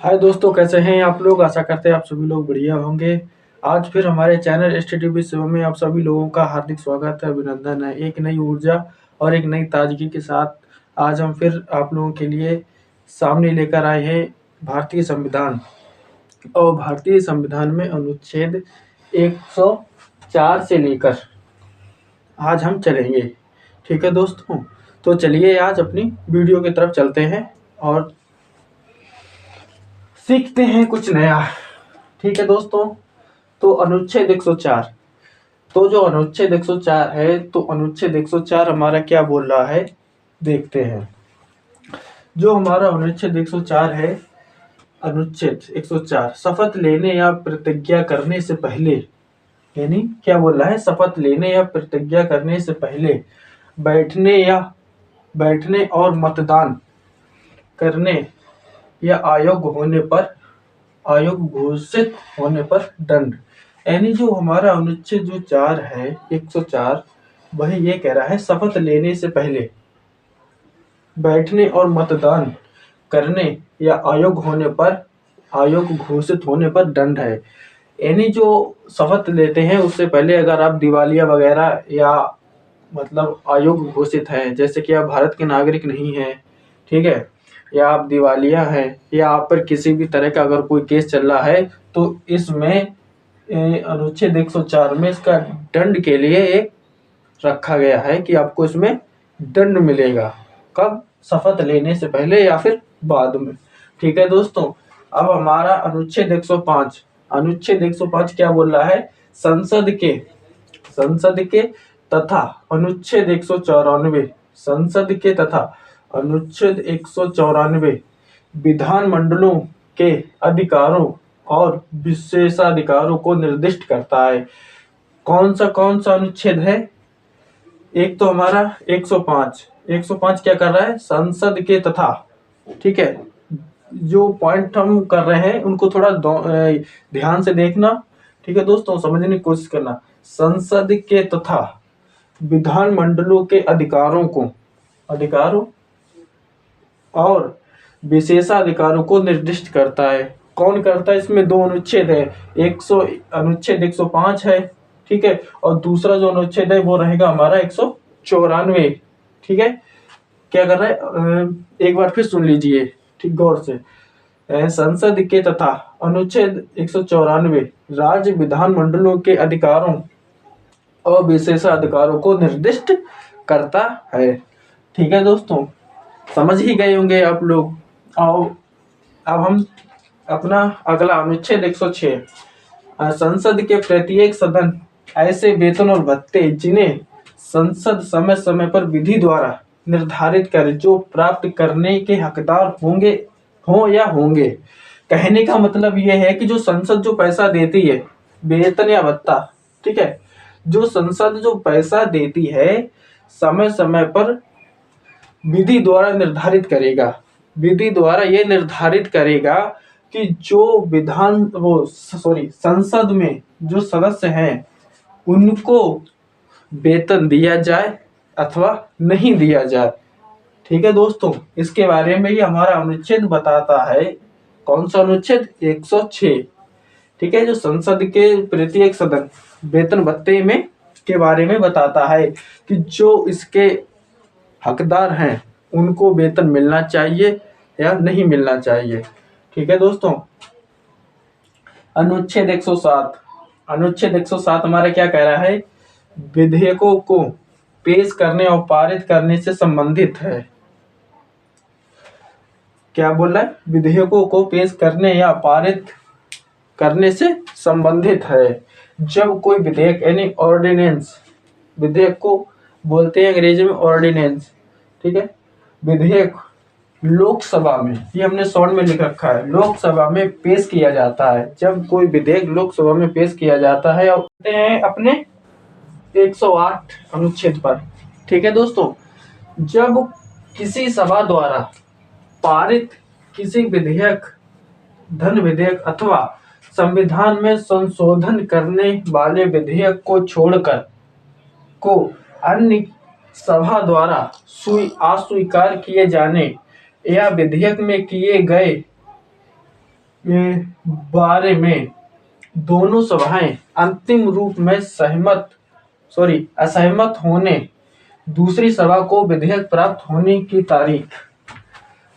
हाय दोस्तों, कैसे हैं आप लोग। आशा करते हैं आप सभी लोग बढ़िया होंगे। आज फिर हमारे चैनल STTV सेवा में आप सभी लोगों का हार्दिक स्वागत है, अभिनंदन है। एक नई ऊर्जा और एक नई ताजगी के साथ आज हम फिर आप लोगों के लिए सामने लेकर आए हैं भारतीय संविधान। और भारतीय संविधान में अनुच्छेद 104 से लेकर आज हम चलेंगे। ठीक है दोस्तों, तो चलिए आज अपनी वीडियो की तरफ चलते हैं और सीखते हैं कुछ नया। ठीक है दोस्तों, तो अनुच्छेद 104। तो जो अनुच्छेद 104 है, तो अनुच्छेद 104 हमारा क्या बोल रहा है, देखते हैं। जो हमारा अनुच्छेद 104 है, अनुच्छेद 104 शपथ लेने या प्रतिज्ञा करने से पहले, यानी क्या बोल रहा है, शपथ लेने या प्रतिज्ञा करने से पहले बैठने और मतदान करने या आयोग घोषित होने पर दंड। यानी जो हमारा अनुच्छेद जो 4 है 104, वही ये कह रहा है शपथ लेने से पहले बैठने और मतदान करने या आयोग घोषित होने पर दंड है। यानी जो शपथ लेते हैं उससे पहले अगर आप दिवालिया वगैरह या मतलब आयोग घोषित है, जैसे कि आप भारत के नागरिक नहीं हैं, ठीक है, या आप दिवालिया हैं, या आप पर किसी भी तरह का अगर कोई केस चल रहा है, तो इसमें अनुच्छेद 104 में इसका दंड के लिए एक रखा गया है कि आपको इसमें दंड मिलेगा। कब? शपथ लेने से पहले या फिर बाद में। ठीक है दोस्तों, अब हमारा अनुच्छेद 105 क्या बोल रहा है, संसद के तथा अनुच्छेद 194 विधानमंडलों के अधिकारों और विशेषाधिकारों को निर्दिष्ट करता है। कौन सा अनुच्छेद है? एक तो हमारा 105 क्या कर रहा है, संसद के तथा, ठीक है, जो पॉइंट हम कर रहे हैं उनको थोड़ा ध्यान से देखना। ठीक है दोस्तों, समझने की कोशिश करना। संसद के तथा विधानमंडलों के अधिकारों और विशेषाधिकारों को निर्दिष्ट करता है। कौन करता है? इसमें दो अनुच्छेद है, अनुच्छेद 105 है, ठीक है, और दूसरा जो अनुच्छेद है वो रहेगा हमारा 194। ठीक है, क्या कर रहा है, एक बार फिर सुन लीजिए ठीक गौर से। संसद के तथा अनुच्छेद 194 राज्य विधानमंडलों के अधिकारों और विशेषाधिकारों को निर्दिष्ट करता है। ठीक है दोस्तों, समझ ही गए होंगे आप लोग। आओ अब हम अपना अगला अनुच्छेद 106, संसद के प्रत्येक सदन ऐसे वेतन और भत्ते जिन्हें संसद समय समय पर विधि द्वारा निर्धारित कर जो प्राप्त करने के हकदार होंगे कहने का मतलब यह है कि जो संसद जो पैसा देती है, वेतन या भत्ता, ठीक है, जो संसद जो पैसा देती है समय समय पर विधि द्वारा ये निर्धारित करेगा कि जो संसद में जो सदस्य हैं उनको वेतन दिया जाए अथवा नहीं दिया जाए। ठीक है दोस्तों, इसके बारे में ये हमारा अनुच्छेद बताता है। कौन सा अनुच्छेद? 106। ठीक है, जो संसद के प्रत्येक सदन वेतन भत्ते में के बारे में बताता है कि जो इसके हकदार हैं उनको वेतन मिलना चाहिए या नहीं मिलना चाहिए। ठीक है दोस्तों, अनुच्छेद 107 हमारा क्या कह रहा है, विधेयकों को पेश करने और पारित करने से संबंधित है। क्या बोल रहा है? विधेयकों को पेश करने या पारित करने से संबंधित है। जब कोई विधेयक यानी ऑर्डिनेंस, विधेयक को बोलते हैं अंग्रेजी में ऑर्डिनेंस, ठीक है, विधेयक लोकसभा में, ये हमने शॉर्ट में लिख रखा है, लोकसभा में पेश किया जाता है। जब कोई विधेयक लोकसभा में पेश किया जाता है, और हैं अपने 108 अनुच्छेद पर। ठीक है दोस्तों, जब किसी सभा द्वारा पारित किसी धन विधेयक अथवा संविधान में संशोधन करने वाले विधेयक को छोड़कर को अन्य सभा द्वारा अस्वीकार किए जाने या विधेयक में किए गए के बारे में दोनों सभाएं अंतिम रूप में असहमत होने दूसरी सभा को विधेयक प्राप्त होने की तारीख।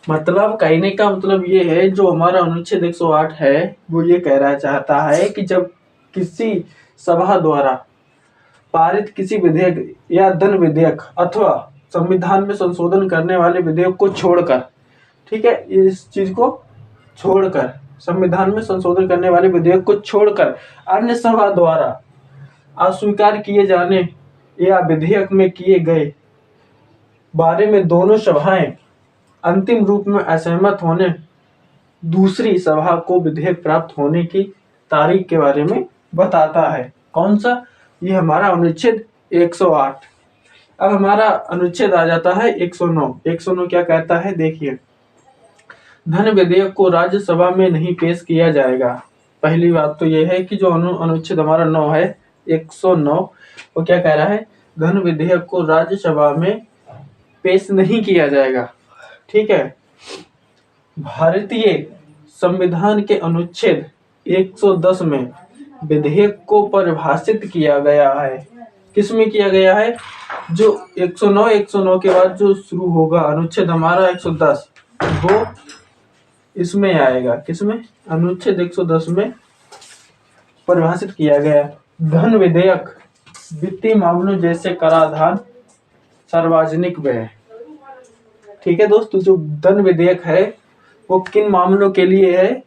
मतलब कहने का मतलब ये है, जो हमारा अनुच्छेद 108 है वो ये कह रहा चाहता है कि जब किसी सभा द्वारा पारित किसी विधेयक या धन विधेयक अथवा संविधान में संशोधन करने वाले विधेयक को छोड़कर, ठीक है, इस चीज को छोड़कर, संविधान में संशोधन करने वाले विधेयक को छोड़कर अन्य सभा द्वारा अस्वीकार किए जाने या विधेयक में किए गए बारे में दोनों सभाएं अंतिम रूप में असहमत होने दूसरी सभा को विधेयक प्राप्त होने की तारीख के बारे में बताता है। कौन सा? ये हमारा अनुच्छेद 108। अब हमारा अनुच्छेद आ जाता है 109। 109 क्या कहता है, देखिए, धन विधेयक को राज्यसभा में नहीं पेश किया जाएगा। पहली बात तो यह है कि जो अनुच्छेद हमारा 9 है, 109, वो क्या कह रहा है, धन विधेयक को राज्यसभा में पेश नहीं किया जाएगा। ठीक है। भारतीय संविधान के अनुच्छेद 110 में विधेयक को परिभाषित किया गया है। किसमें किया गया है? जो 109 के बाद जो शुरू होगा अनुच्छेद हमारा 110, वो इसमें आएगा। किसमें? अनुच्छेद 110 में परिभाषित किया गया। धन विधेयक वित्तीय मामलों जैसे कराधान, सार्वजनिक व्यय। ठीक है दोस्तों, जो धन विधेयक है वो किन मामलों के लिए है?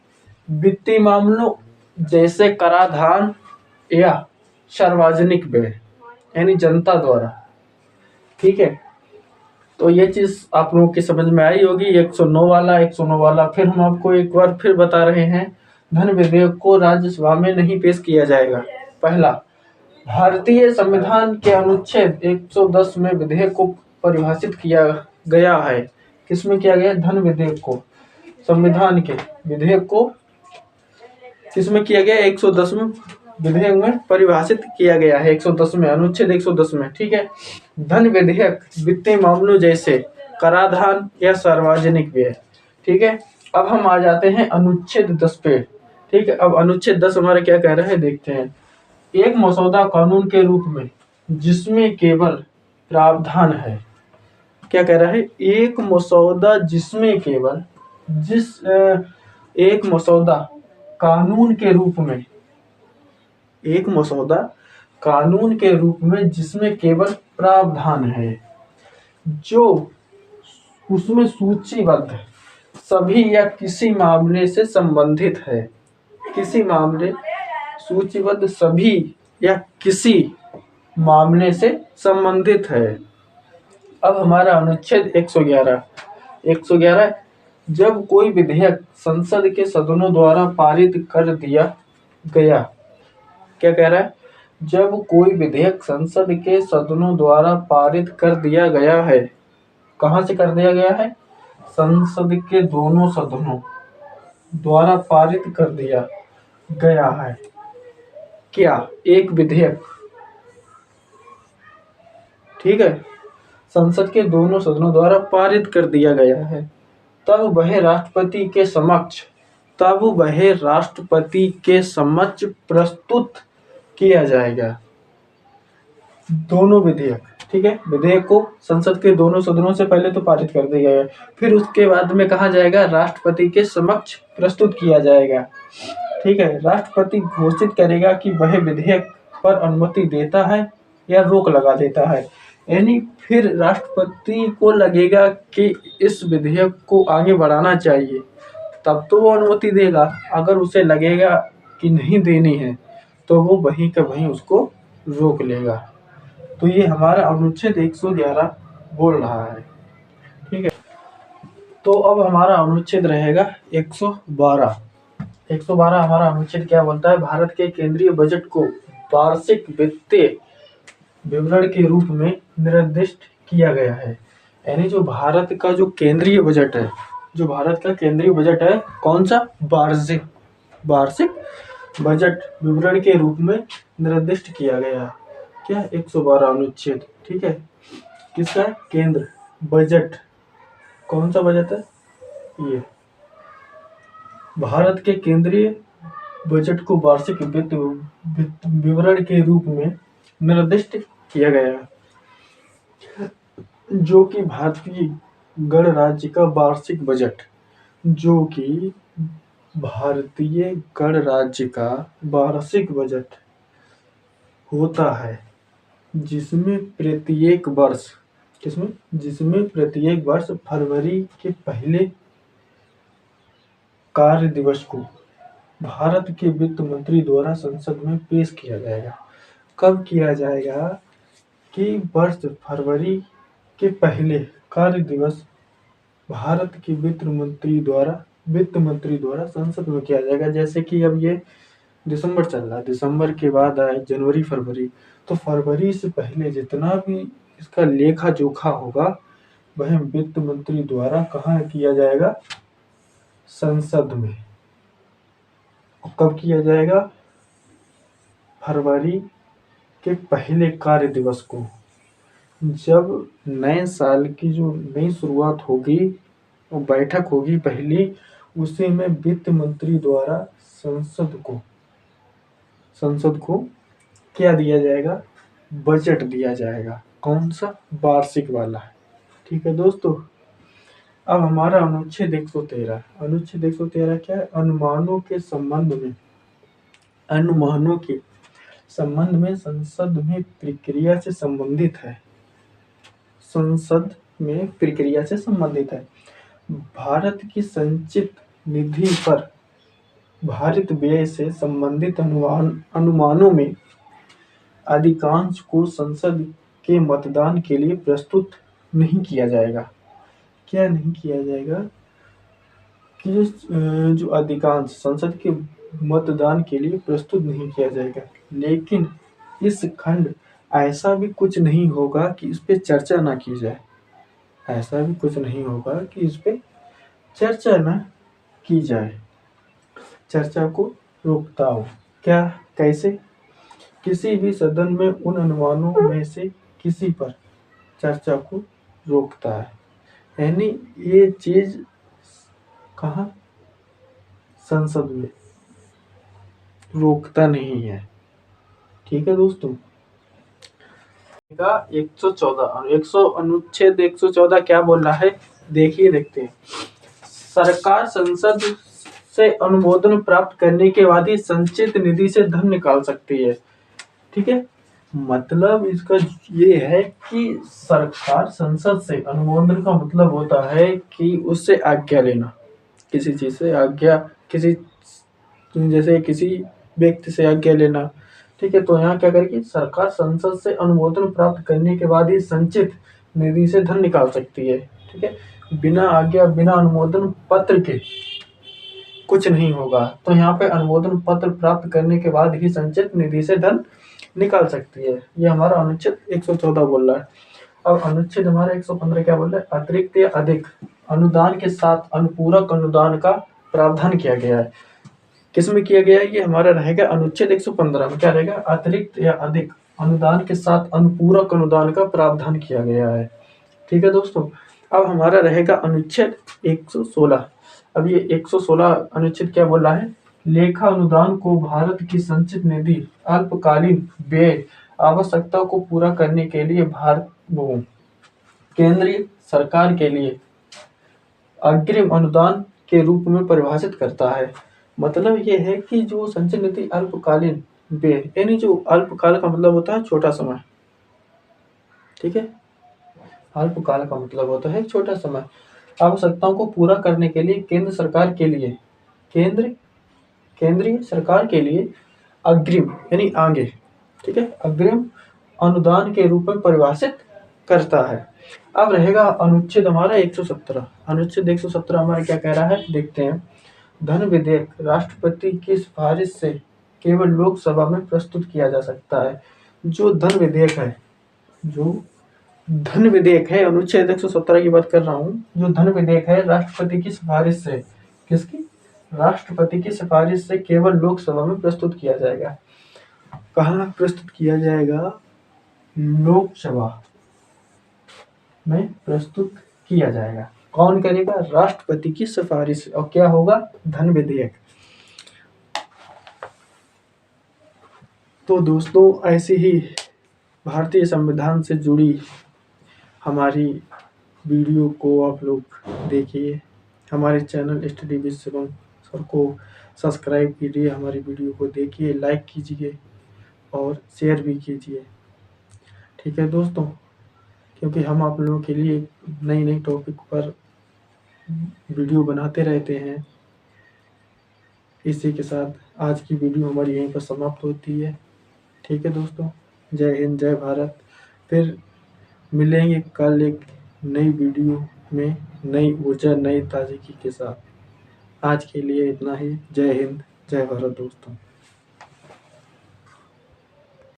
वित्तीय मामलों जैसे कराधान या सार्वजनिक व्यय, यानी जनता द्वारा। ठीक है, तो ये चीज आप लोगों की समझ में आई होगी। 109 वाला फिर हम आपको एक बार फिर बता रहे हैं। धन विधेयक को राज्यसभा में नहीं पेश किया जाएगा। पहला, भारतीय संविधान के अनुच्छेद 110 में विधेयक को परिभाषित किया गया है। किसमें किया गया? धन विधेयक को, संविधान के विधेयक को किसमें किया गया? 110 में विधेयक में परिभाषित किया गया है। 110 में, अनुच्छेद 110 में। ठीक है। धन विधेयक वित्तीय मामलों जैसे कराधान या सार्वजनिक व्यय। ठीक है। अब हम आ जाते हैं अनुच्छेद 10 पे। ठीक है। अब अनुच्छेद 10 हमारा क्या कह रहा है, देखते हैं। एक मसौदा कानून के रूप में जिसमें केवल प्रावधान है। क्या कह रहा है? एक मसौदा जिसमें केवल एक मसौदा कानून के रूप में, एक मसौदा कानून के रूप में जिसमें केवल प्रावधान है, जो उसमें सूचीबद्ध सभी या किसी मामले से संबंधित है। किसी मामले, सूचीबद्ध सभी या किसी मामले से संबंधित है। अब हमारा अनुच्छेद 111। जब कोई विधेयक संसद के सदनों द्वारा पारित कर दिया गया। क्या कह रहा है? जब कोई विधेयक संसद के सदनों द्वारा पारित कर दिया गया है। कहां से कर दिया गया है? संसद के दोनों सदनों द्वारा पारित कर दिया गया है। क्या? एक विधेयक, ठीक है, संसद के दोनों सदनों द्वारा पारित कर दिया गया है, तब वह राष्ट्रपति के समक्ष प्रस्तुत किया जाएगा। दोनों विधेयक, ठीक है, विधेयक को संसद के दोनों सदनों से पहले तो पारित कर दिया गया, फिर उसके बाद में कहा जाएगा राष्ट्रपति के समक्ष प्रस्तुत किया जाएगा। ठीक है। राष्ट्रपति घोषित करेगा कि वह विधेयक पर अनुमति देता है या रोक लगा देता है। यानी फिर राष्ट्रपति को लगेगा कि इस विधेयक को आगे बढ़ाना चाहिए, तब तो वो अनुमति देगा। अगर उसे लगेगा कि नहीं देनी है तो वो वहीं का वहीं उसको रोक लेगा। तो ये हमारा अनुच्छेद 111 बोल रहा है। ठीक है। तो अब हमारा अनुच्छेद रहेगा 112। 112 हमारा अनुच्छेद क्या बोलता है? भारत के केंद्रीय बजट को वार्षिक वित्तीय विवरण के रूप में निर्दिष्ट किया गया है। यानी जो भारत का जो केंद्रीय बजट है, जो भारत का केंद्रीय बजट है, कौन सा? वार्षिक बजट विवरण के रूप में निर्दिष्ट किया गया है। क्या? 112 अनुच्छेद। ठीक है। किसका? केंद्र बजट। कौन सा बजट है? ये भारत के केंद्रीय बजट को वार्षिक वित्त विवरण के रूप में निर्दिष्ट किया गया है, जो कि भारतीय गणराज्य का वार्षिक बजट जो कि भारतीय गणराज्य का वार्षिक बजट होता है, जिसमें प्रत्येक वर्ष फरवरी के पहले कार्य दिवस को भारत के वित्त मंत्री द्वारा संसद में पेश किया जाएगा। कब किया जाएगा कि वर्ष फरवरी के पहले कार्य दिवस भारत के वित्त मंत्री द्वारा संसद में किया जाएगा। जैसे कि अब ये दिसंबर चल रहा है, दिसंबर के बाद आए जनवरी फरवरी, तो फरवरी से पहले जितना भी इसका लेखा जोखा होगा वह वित्त मंत्री द्वारा कहाँ किया जाएगा, संसद में। कब किया जाएगा, फरवरी के पहले कार्य दिवस को, जब नए साल की जो नई शुरुआत होगी वो बैठक होगी पहली, उसी में वित्त मंत्री द्वारा संसद को क्या दिया जाएगा, बजट दिया जाएगा। कौन सा, वार्षिक वाला। ठीक है दोस्तों, अब हमारा अनुच्छेद 113 क्या है, अनुमानों के संबंध में संसद में प्रक्रिया से संबंधित है। भारत की संचित निधि पर भारित व्यय से संबंधित अनुमानों में अधिकांश को संसद के मतदान के लिए प्रस्तुत नहीं किया जाएगा। क्या नहीं किया जाएगा कि जो अधिकांश संसद के मतदान के लिए प्रस्तुत नहीं किया जाएगा। लेकिन इस खंड ऐसा भी कुछ नहीं होगा कि इस पे चर्चा ना की जाए, ऐसा भी कुछ नहीं होगा कि इस पे चर्चा ना की जाए, चर्चा को रोकता हो। क्या, कैसे, किसी भी सदन में उन अनुमानों में से किसी पर चर्चा को रोकता है, यानी ये चीज कहाँ, संसद में रोकता नहीं है। ठीक है दोस्तों, 114 अनुच्छेद 114 क्या बोल रहा है, देखते हैं। सरकार संसद से अनुमोदन प्राप्त करने के बाद ही संचित निधि से धन निकाल सकती है। ठीक है, मतलब इसका ये है कि सरकार संसद से, अनुमोदन का मतलब होता है कि उससे आज्ञा लेना, किसी चीज से आज्ञा, जैसे किसी व्यक्ति से आज्ञा लेना। ठीक है, तो यहाँ क्या करेगी, सरकार संसद से अनुमोदन प्राप्त करने के बाद ही संचित निधि से धन निकाल सकती है। ठीक है, बिना आज्ञा, बिना अनुमोदन पत्र के कुछ नहीं होगा। तो यहाँ पे अनुमोदन पत्र प्राप्त करने के बाद ही संचित निधि से धन निकाल सकती है। ये हमारा अनुच्छेद 114 बोल रहा है। अब अनुच्छेद हमारा 115 क्या बोल रहा है, अतिरिक्त या अधिक अनुदान के साथ अनुपूरक अनुदान का प्रावधान किया गया है। किसमें किया गया है, ये हमारा रहेगा अनुच्छेद 115 में। क्या रहेगा, अतिरिक्त या अधिक अनुदान के साथ अनुपूरक अनुदान का प्रावधान किया गया है। ठीक है दोस्तों, अब हमारा रहेगा अनुच्छेद 116। अब ये 116 अनुच्छेद क्या बोल रहा है, लेखा अनुदान को भारत की संचित निधि अल्पकालीन व्यय आवश्यकता को पूरा करने के लिए केंद्रीय सरकार के लिए अग्रिम अनुदान के रूप में परिभाषित करता है। मतलब ये है कि जो संचित निधि अल्पकालीन व्यय, यानी जो अल्पकाल का मतलब होता है छोटा समय। ठीक है, अल्पकाल का मतलब होता है छोटा समय, आवश्यकताओं को पूरा करने के लिए केंद्रीय सरकार के लिए अग्रिम यानी आगे, ठीक है, अग्रिम अनुदान के रूप में परिभाषित करता है। अब रहेगा अनुच्छेद हमारा 117। अनुच्छेद 117 हमारा क्या कह रहा है, देखते हैं। धन विधेयक राष्ट्रपति की सिफारिश से केवल लोकसभा में प्रस्तुत किया जा सकता है। जो धन विधेयक है, अनुच्छेद 117 की बात कर रहा हूँ। जो धन विधेयक है राष्ट्रपति की सिफारिश से, किसकी, राष्ट्रपति की सिफारिश से केवल लोकसभा में प्रस्तुत किया जाएगा। कहाँ प्रस्तुत किया जाएगा, लोकसभा में प्रस्तुत किया जाएगा। कौन करेगा? राष्ट्रपति की सिफारिश। और क्या होगा? धन विधेयक। तो दोस्तों, ऐसे ही भारतीय संविधान से जुड़ी हमारी वीडियो को आप लोग देखिए। हमारे channel study with Shivam sir को सब्सक्राइब कीजिए, हमारी वीडियो को देखिए, लाइक कीजिए और शेयर भी कीजिए। ठीक है दोस्तों, क्योंकि हम आप लोगों के लिए नई नई टॉपिक पर वीडियो बनाते रहते हैं। इसी के साथ आज की वीडियो हमारी यहीं पर समाप्त होती है। ठीक है दोस्तों, जय हिंद, जय भारत। फिर मिलेंगे कल एक नई वीडियो में, नई ऊर्जा, नई ताजगी के साथ। आज के लिए इतना ही। जय हिंद, जय भारत दोस्तों।